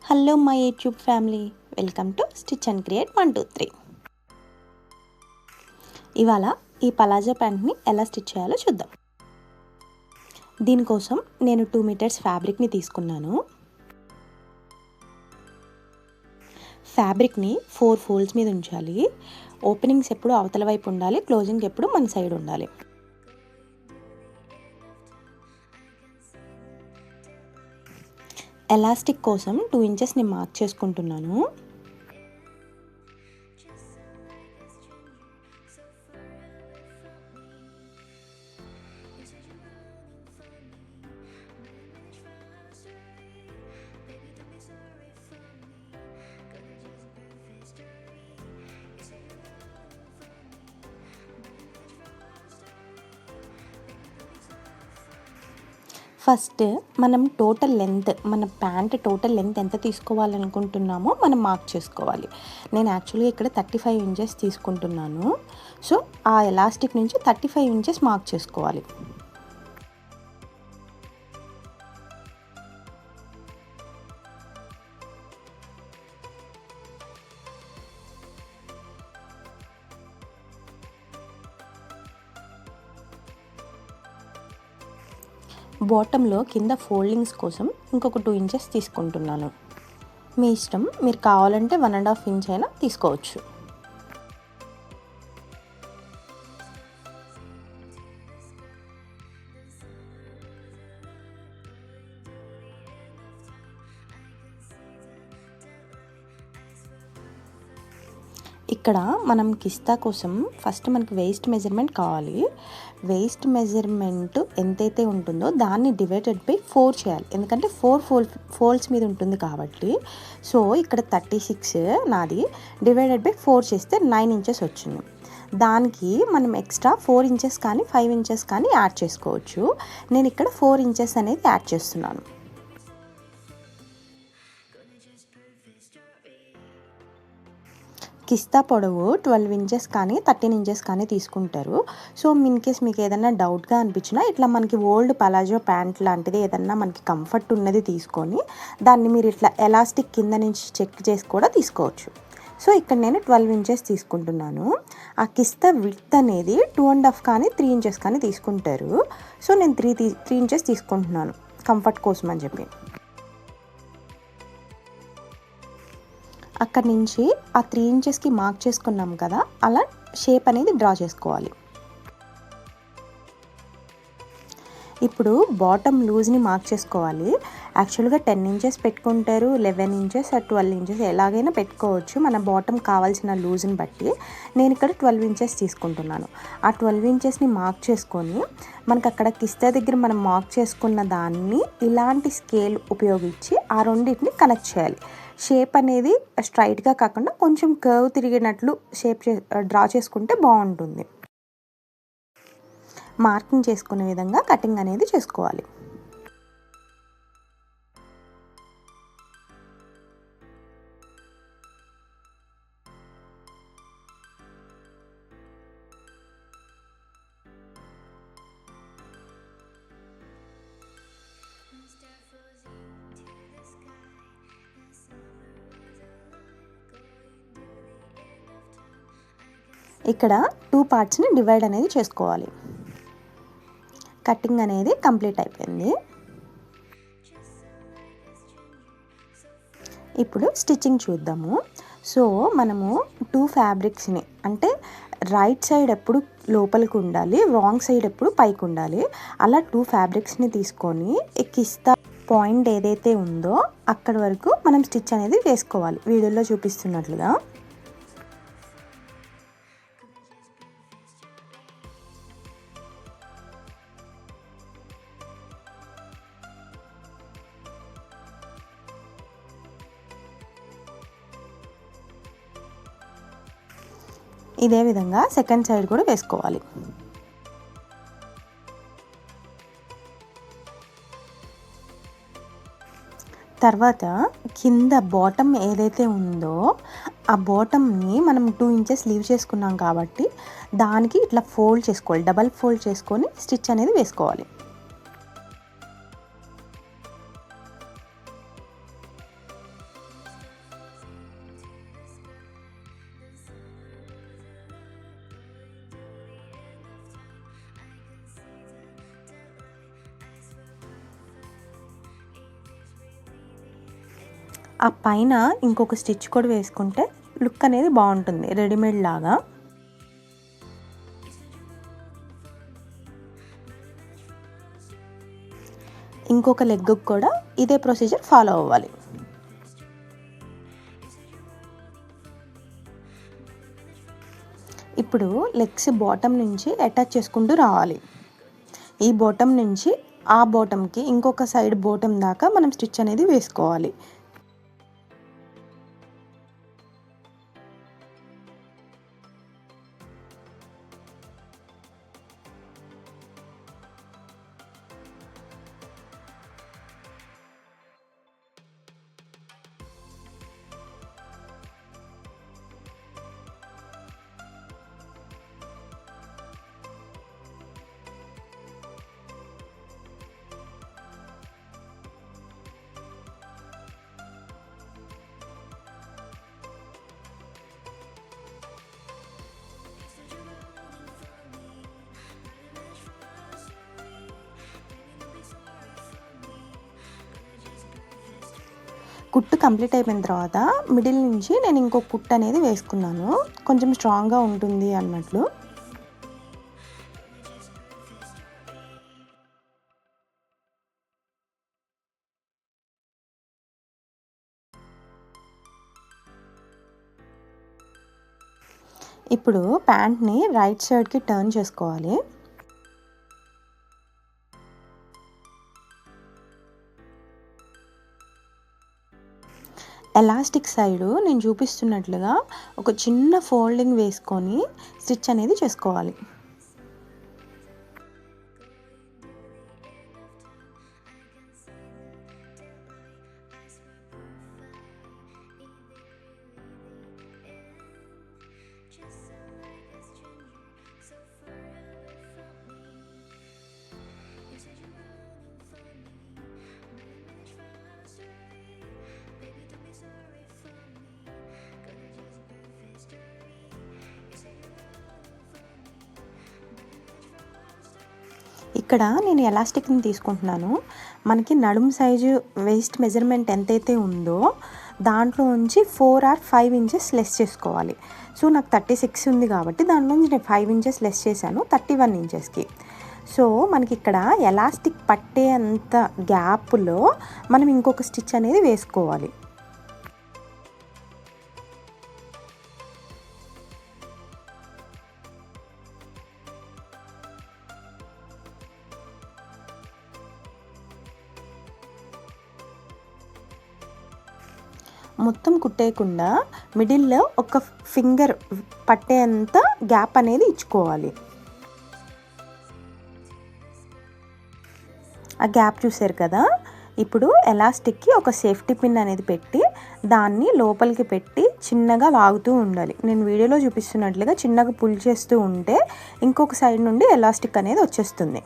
Hello my YouTube family, welcome to stitch and create 1 2 3. ఇవాళ ఈ palazzo ప్యాంట్ని ఎలా stitch చేయాలో చూద్దాం. దీనికోసం నేను 2 మీటర్స్ ఫ్యాబ్రిక్ని తీసుకున్నాను. ఫ్యాబ్రిక్ని 4 ఫోల్డ్స్ మీద ఉంచాలి. ఓపెనింగ్స్ ఎప్పుడు అవతల వైపు ఉండాలి, క్లోజింగ్ ఎప్పుడు మన సైడ్ ఉండాలి. ఎలాస్టిక్ కోసం 2 ఇంచెస్ని మార్క్ చేసుకుంటున్నాను. ఫస్ట్ మనం టోటల్ లెంత్, మన ప్యాంట్ టోటల్ లెంత్ ఎంత తీసుకోవాలనుకుంటున్నామో మనం మార్క్ చేసుకోవాలి. నేను యాక్చువల్గా ఇక్కడ 35 ఇంచెస్ తీసుకుంటున్నాను. సో ఆ ఎలాస్టిక్ నుంచి 35 ఇంచెస్ మార్క్ చేసుకోవాలి. బాటంలో కింద ఫోల్డింగ్స్ కోసం ఇంకొక 2 ఇంచెస్ తీసుకుంటున్నాను. మీ ఇష్టం, మీరు కావాలంటే 1.5 ఇంచ్ అయినా తీసుకోవచ్చు. ఇక్కడ మనం కిస్తా కోసం ఫస్ట్ మనకి వేస్ట్ మెజర్మెంట్ కావాలి. వేస్ట్ మెజర్మెంట్ ఎంతైతే ఉంటుందో దాన్ని డివైడెడ్ బై 4 చేయాలి, ఎందుకంటే 4 ఫోల్డ్స్ మీద ఉంటుంది కాబట్టి. సో ఇక్కడ 36 నాది, డివైడెడ్ బై 4 చేస్తే 9 ఇంచెస్ వచ్చింది. దానికి మనం ఎక్స్ట్రా 4 ఇంచెస్ కానీ 5 ఇంచెస్ కానీ యాడ్ చేసుకోవచ్చు. నేను ఇక్కడ 4 ఇంచెస్ అనేది యాడ్ చేస్తున్నాను. కిస్తా పొడవు 12 ఇంచెస్ కానీ 13 ఇంచెస్ కానీ తీసుకుంటారు. సో ఇన్ కేస్ మీకు ఏదైనా డౌట్గా అనిపించినా ఇట్లా మనకి ఓల్డ్ పలాజో ప్యాంట్ లాంటిది ఏదన్నా మనకి కంఫర్ట్ ఉన్నది తీసుకొని దాన్ని మీరు ఇట్లా ఎలాస్టిక్ కింద నుంచి చెక్ చేసి కూడా తీసుకోవచ్చు. సో ఇక్కడ నేను 12 ఇంచెస్ తీసుకుంటున్నాను. ఆ కిస్తా విడ్త్ అనేది 2.5 కానీ 3 ఇంచెస్ కానీ తీసుకుంటారు. సో నేను 3 ఇంచెస్ తీసుకుంటున్నాను కంఫర్ట్ కోసం అని చెప్పి. అక్కడి నుంచి ఆ 3 ఇంచెస్కి మార్క్ చేసుకున్నాం కదా, అలా షేప్ అనేది డ్రా చేసుకోవాలి. ఇప్పుడు బాటమ్ లూజ్ని మార్క్ చేసుకోవాలి. యాక్చువల్గా 10 ఇంచెస్ పెట్టుకుంటారు, 11 ఇంచెస్ 12 ఇంచెస్ ఎలాగైనా పెట్టుకోవచ్చు మన బాటమ్ కావాల్సిన లూజ్ని బట్టి. నేను ఇక్కడ 12 ఇంచెస్ తీసుకుంటున్నాను. ఆ 12 ఇంచెస్ని మార్క్ చేసుకొని మనకు అక్కడ కిస్తా దగ్గర మనం మార్క్ చేసుకున్న దాన్ని ఇలాంటి స్కేల్ ఉపయోగించి ఆ రెండింటిని కనెక్ట్ చేయాలి. షేప్ అనేది స్ట్రైట్గా కాకుండా కొంచెం కర్వ్ తిరిగినట్లు షేప్ డ్రా చేసుకుంటే బాగుంటుంది. మార్కింగ్ చేసుకునే విధంగా కటింగ్ అనేది చేసుకోవాలి. ఇక్కడ 2 పార్ట్స్ని డివైడ్ అనేది చేసుకోవాలి. కటింగ్ అనేది కంప్లీట్ అయిపోయింది. ఇప్పుడు స్టిచ్చింగ్ చూద్దాము. సో మనము 2 ఫ్యాబ్రిక్స్ని, అంటే రైట్ సైడ్ ఎప్పుడు లోపలికి ఉండాలి, రాంగ్ సైడ్ ఎప్పుడు పైకి ఉండాలి, అలా 2 ఫ్యాబ్రిక్స్ని తీసుకొని కిస్తా పాయింట్ ఏదైతే ఉందో అక్కడి వరకు మనం స్టిచ్ అనేది వేసుకోవాలి వీడియోలో చూపిస్తున్నట్లుగా. ఇదే విధంగా సెకండ్ సైడ్ కూడా వేసుకోవాలి. తర్వాత కింద బాటమ్ ఏదైతే ఉందో ఆ బాటమ్ని మనం 2 ఇంచెస్ లీవ్ చేసుకున్నాం కాబట్టి దానికి ఇట్లా ఫోల్డ్ చేసుకోవాలి, డబల్ ఫోల్డ్ చేసుకొని స్టిచ్ అనేది వేసుకోవాలి. ఆ పైన ఇంకొక స్టిచ్ కూడా వేసుకుంటే లుక్ అనేది బాగుంటుంది రెడీమేడ్ లాగా. ఇంకొక లెగ్కు కూడా ఇదే ప్రొసీజర్ ఫాలో అవ్వాలి. ఇప్పుడు లెగ్స్ బాటమ్ నుంచి అటాచ్ చేసుకుంటూ రావాలి. ఈ బాటమ్ నుంచి ఆ బాటమ్కి ఇంకొక సైడ్ బాటమ్ దాకా మనం స్టిచ్ అనేది వేసుకోవాలి. కుట్టు కంప్లీట్ అయిపోయిన తర్వాత మిడిల్ నుంచి నేను ఇంకొక కుట్టు అనేది వేసుకున్నాను, కొంచెం స్ట్రాంగ్గా ఉంటుంది అన్నట్లు. ఇప్పుడు ప్యాంట్ని రైట్ సైడ్కి టర్న్ చేసుకోవాలి. ఎలాస్టిక్ సైడు నేను చూపిస్తున్నట్లుగా ఒక చిన్న ఫోల్డింగ్ వేసుకొని స్టిచ్ అనేది చేసుకోవాలి. ఇక్కడ నేను ఎలాస్టిక్ని తీసుకుంటున్నాను. మనకి నడుము సైజు వేస్ట్ మెజర్మెంట్ ఎంతైతే ఉందో దాంట్లో నుంచి 4 or 5 ఇంచెస్ లెస్ చేసుకోవాలి. సో నాకు 36 ఉంది కాబట్టి దాంట్లో నుంచి నేను 5 ఇంచెస్ లెస్ చేశాను 31 ఇంచెస్కి. సో మనకి ఇక్కడ ఎలాస్టిక్ పట్టే అంత గ్యాప్లో మనం ఇంకొక స్టిచ్ అనేది వేసుకోవాలి. మొత్తం కుట్టేయకుండా మిడిల్లో ఒక ఫింగర్ పట్టేంత గ్యాప్ అనేది ఇచ్చుకోవాలి. ఆ గ్యాప్ చూసారు కదా. ఇప్పుడు ఎలాస్టిక్కి ఒక సేఫ్టీ పిన్ అనేది పెట్టి దాన్ని లోపలికి పెట్టి చిన్నగా లాగుతూ ఉండాలి. నేను వీడియోలో చూపిస్తున్నట్లుగా చిన్నగా పుల్ చేస్తూ ఉంటే ఇంకొక సైడ్ నుండి ఎలాస్టిక్ అనేది వచ్చేస్తుంది.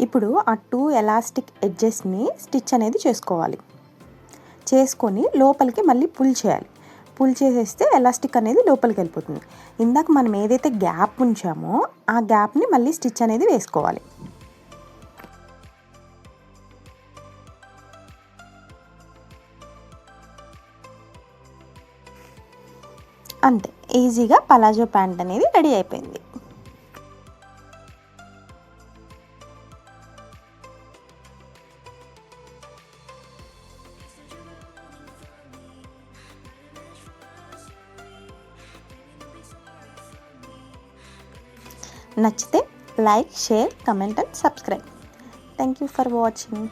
ఇప్పుడు ఆ 2 ఎలాస్టిక్ ఎడ్జెస్ని స్టిచ్ అనేది చేసుకోవాలి. చేసుకొని లోపలికి మళ్ళీ పుల్ చేయాలి. పుల్ చేసేస్తే ఎలాస్టిక్ అనేది లోపలికి వెళ్ళిపోతుంది. ఇందాక మనం ఏదైతే గ్యాప్ ఉంచామో ఆ గ్యాప్ని మళ్ళీ స్టిచ్ అనేది వేసుకోవాలి. అంతే, ఈజీగా పలాజో ప్యాంట్ అనేది రెడీ అయిపోయింది. నచ్చితే like, share, comment and subscribe. Thank you for watching.